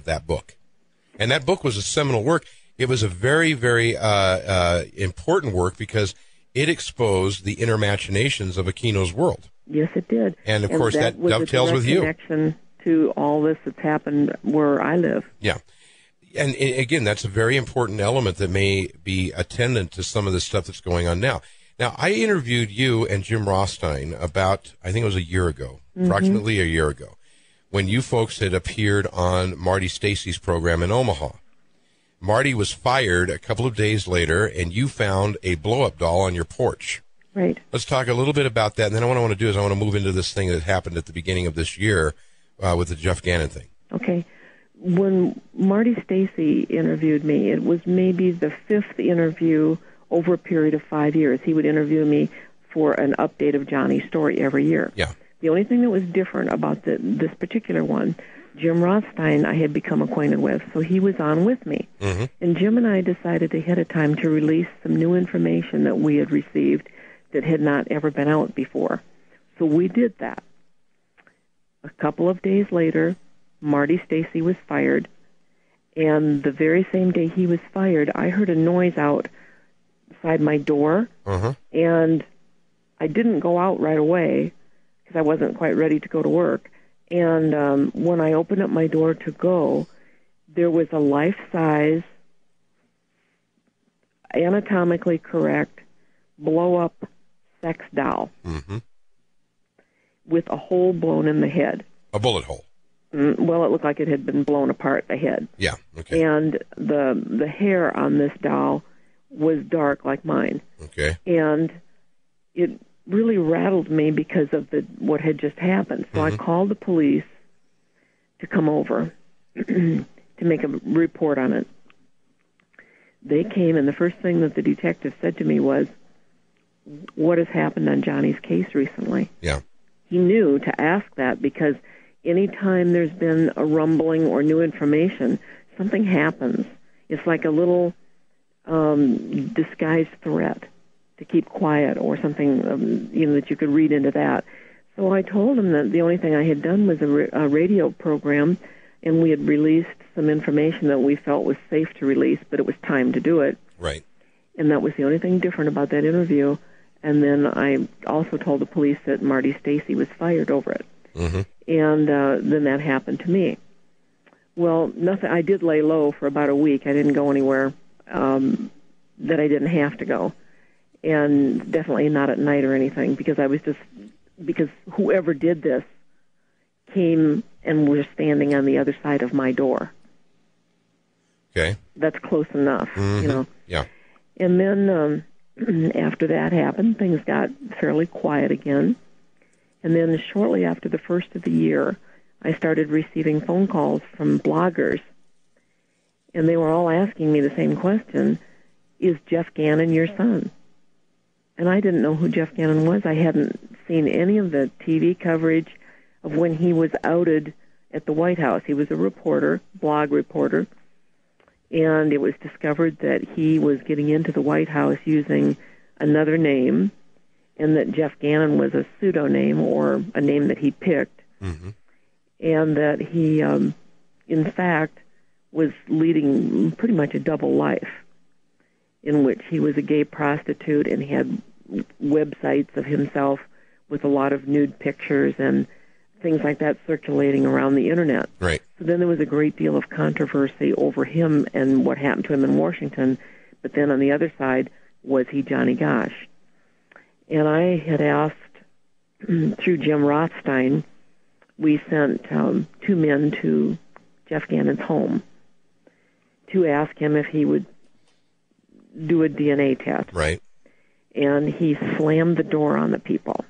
that book. And that book was a seminal work. It was a very, very important work because it exposed the inner machinations of Aquino's world. Yes, it did. And, of course, that dovetails with you. Connection to all this that's happened where I live. Yeah. And, again, that's a very important element that may be attendant to some of the stuff that's going on now. Now, I interviewed you and Jim Rothstein about, I think it was a year ago, approximately a year ago, when you folks had appeared on Marty Stacy's program in Omaha. Marty was fired a couple of days later, and you found a blow-up doll on your porch. Right. Let's talk a little bit about that, and then what I want to do is I want to move into this thing that happened at the beginning of this year with the Jeff Gannon thing. Okay. When Marty Stacy interviewed me, it was maybe the fifth interview over a period of 5 years. He would interview me for an update of Johnny's story every year. Yeah. The only thing that was different about this particular one, Jim Rothstein I had become acquainted with, so he was on with me. Mm-hmm. And Jim and I decided ahead of time to release some new information that we had received that had not ever been out before. So we did that. A couple of days later, Marty Stacy was fired, and the very same day he was fired, I heard a noise outside my door, and I didn't go out right away because I wasn't quite ready to go to work. And when I opened up my door to go, there was a life-size, anatomically correct, blow-up sex doll with a hole blown in the head. A bullet hole. Well, it looked like it had been blown apart, the head. Yeah, okay. And the hair on this doll was dark like mine. Okay. And it really rattled me because of what had just happened. So I called the police to come over to make a report on it. They came, and the first thing that the detective said to me was, "What has happened on Johnny's case recently?" Yeah. He knew to ask that because anytime there's been a rumbling or new information, something happens. It's like a little disguised threat to keep quiet or something, that you could read into that. So I told him that the only thing I had done was a radio program, and we had released some information that we felt was safe to release, but it was time to do it. Right. And that was the only thing different about that interview. And then I also told the police that Marty Stacy was fired over it. And then that happened to me. Well, nothing. I did lay low for about a week. I didn't go anywhere that I didn't have to go, and definitely not at night or anything, because because whoever did this came and was standing on the other side of my door. Okay. That's close enough, Yeah. And then after that happened, things got fairly quiet again. And then shortly after the first of the year, I started receiving phone calls from bloggers. And they were all asking me the same question, is Jeff Gannon your son? And I didn't know who Jeff Gannon was. I hadn't seen any of the TV coverage of when he was outed at the White House. He was a reporter, blog reporter, and it was discovered that he was getting into the White House using another name, and that Jeff Gannon was a pseudonym or a name that he picked, and that he, in fact, was leading pretty much a double life in which he was a gay prostitute and had websites of himself with a lot of nude pictures and things like that circulating around the Internet. Right. So then there was a great deal of controversy over him and what happened to him in Washington, but then on the other side, was he Johnny Gosch? And I had asked, through Jim Rothstein, we sent two men to Jeff Gannon's home to ask him if he would do a DNA test. Right. And he slammed the door on the people.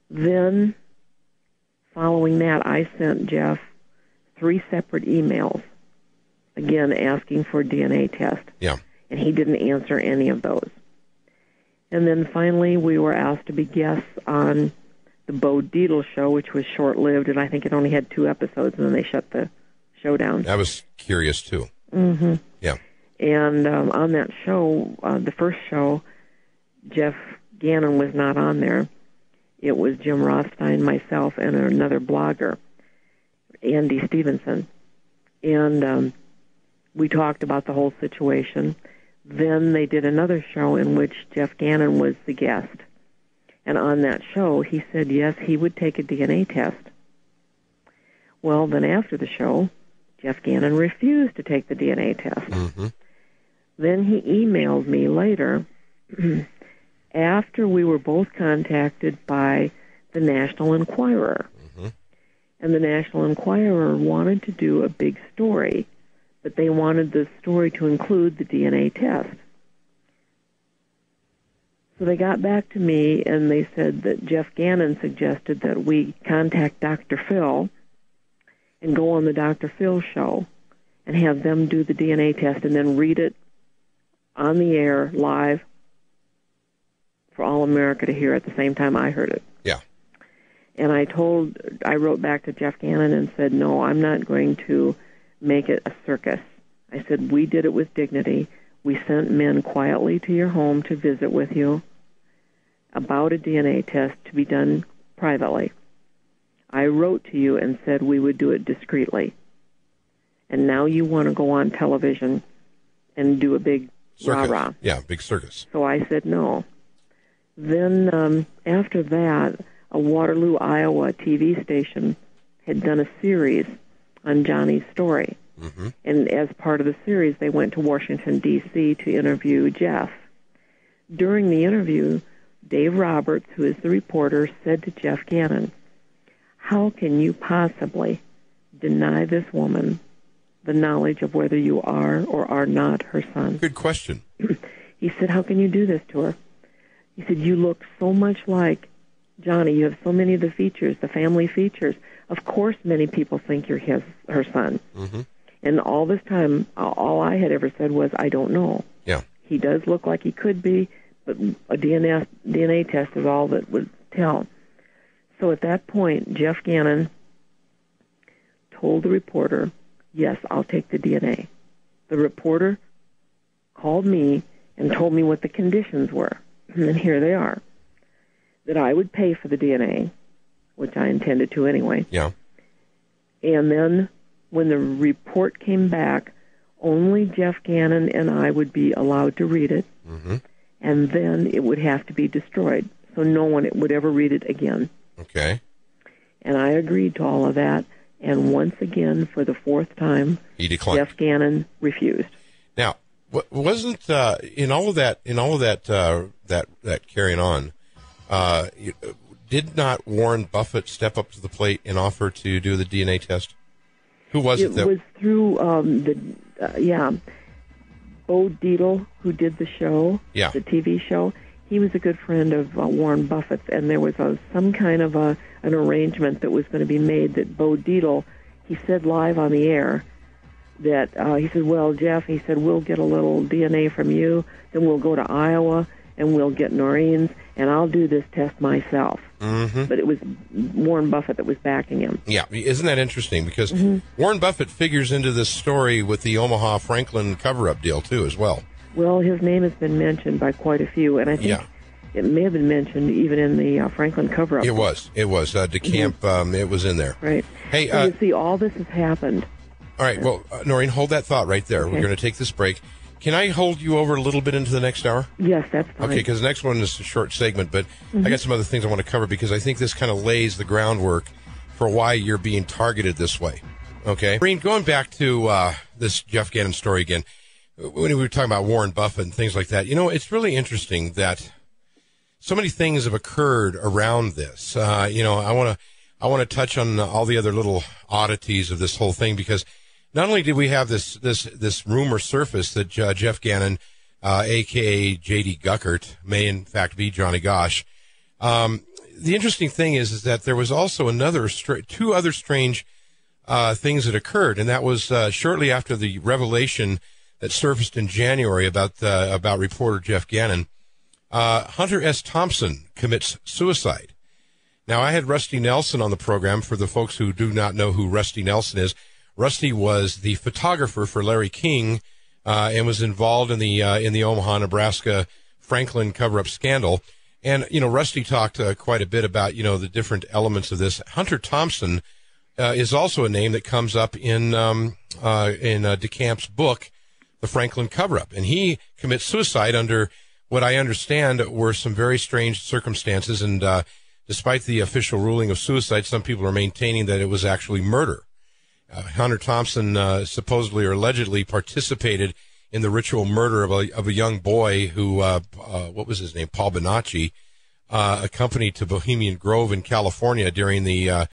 Then, following that, I sent Jeff 3 separate emails, again asking for a DNA test. Yeah. And he didn't answer any of those. And then finally, we were asked to be guests on the Bo Dietl show, which was short-lived, and I think it only had 2 episodes, and then they shut the show down. I was curious, too. Yeah. And on that show, the first show, Jeff Gannon was not on there. It was Jim Rothstein, myself, and another blogger, Andy Stevenson. And we talked about the whole situation. Then they did another show in which Jeff Gannon was the guest. And on that show, he said, yes, he would take a DNA test. Well, then after the show, Jeff Gannon refused to take the DNA test. Mm-hmm. Then he emailed me later after we were both contacted by the National Enquirer. Mm-hmm. And the National Enquirer wanted to do a big story, but they wanted the story to include the DNA test. So they got back to me, and they said that Jeff Gannon suggested that we contact Dr. Phil and go on the Dr. Phil show and have them do the DNA test and then read it on the air live for all America to hear at the same time I heard it. Yeah. And I wrote back to Jeff Gannon and said, no, I'm not going to make it a circus. I said, we did it with dignity. We sent men quietly to your home to visit with you about a DNA test to be done privately. I wrote to you and said we would do it discreetly. And now you want to go on television and do a big circus. rah-rah. Yeah, big circus. So I said no. Then after that, a Waterloo, Iowa TV station had done a series on Johnny's story. Mm-hmm. And as part of the series, they went to Washington, D.C. to interview Jeff. During the interview, Dave Roberts, who is the reporter, said to Jeff Gannon, how can you possibly deny this woman the knowledge of whether you are or are not her son? Good question. He said, how can you do this to her? He said, you look so much like Johnny. You have so many of the features, the family features. Of course many people think you're her son. Mm-hmm. And all this time, all I had ever said was, I don't know. Yeah. He does look like he could be, but a DNA test is all that would tell. So at that point, Jeff Gannon told the reporter, yes, I'll take the DNA. The reporter called me and told me what the conditions were. And here they are. That I would pay for the DNA, which I intended to anyway. Yeah. And then when the report came back, only Jeff Gannon and I would be allowed to read it. Mm-hmm. And then it would have to be destroyed. So no one would ever read it again. Okay. And I agreed to all of that. And once again, for the fourth time, he declined. Jeff Gannon refused. Now, wasn't in all of that that carrying on? Did not Warren Buffett step up to the plate and offer to do the DNA test? Who was it? It was through Bo Dietl, who did the show, the TV show. He was a good friend of Warren Buffett's, and there was some kind of an arrangement that was going to be made that Bo Dietl, he said live on the air, that he said, well, Jeff, he said, we'll get a little DNA from you, then we'll go to Iowa, and we'll get Noreen's, and I'll do this test myself. Mm-hmm. But it was Warren Buffett that was backing him. Yeah, isn't that interesting? Because Mm-hmm. Warren Buffett figures into this story with the Omaha Franklin cover-up deal, too, as well. Well, his name has been mentioned by quite a few, and I think it may have been mentioned even in the Franklin cover-up. It was. DeCamp, Mm-hmm. it was in there. Right. Hey, so you see, all this has happened. All right, well, Noreen, hold that thought right there. Okay. We're going to take this break. Can I hold you over a little bit into the next hour? Yes, that's fine. Okay, because the next one is a short segment, but Mm-hmm. I got some other things I want to cover because I think this kind of lays the groundwork for why you're being targeted this way. Okay? Noreen, going back to this Jeff Gannon story again, when we were talking about Warren Buffett and things like that, it's really interesting that so many things have occurred around this. I want to touch on all the other little oddities of this whole thing because not only did we have this rumor surface that Jeff Gannon, a.k.a. J.D. Guckert, may in fact be Johnny Gosch, the interesting thing is that there was also two other strange things that occurred, and that was shortly after the revelation that surfaced in January about reporter Jeff Gannon. Hunter S. Thompson commits suicide. Now, I had Rusty Nelson on the program. For the folks who do not know who Rusty Nelson is, Rusty was the photographer for Larry King and was involved in the Omaha, Nebraska Franklin cover-up scandal. And, Rusty talked quite a bit about, the different elements of this. Hunter Thompson is also a name that comes up in in DeCamp's book, The Franklin Cover-Up. And he commits suicide under what I understand were some very strange circumstances. And despite the official ruling of suicide, some people are maintaining that it was actually murder. Hunter Thompson supposedly or allegedly participated in the ritual murder of a young boy who, what was his name, Paul Bonacci, accompanied to Bohemian Grove in California during the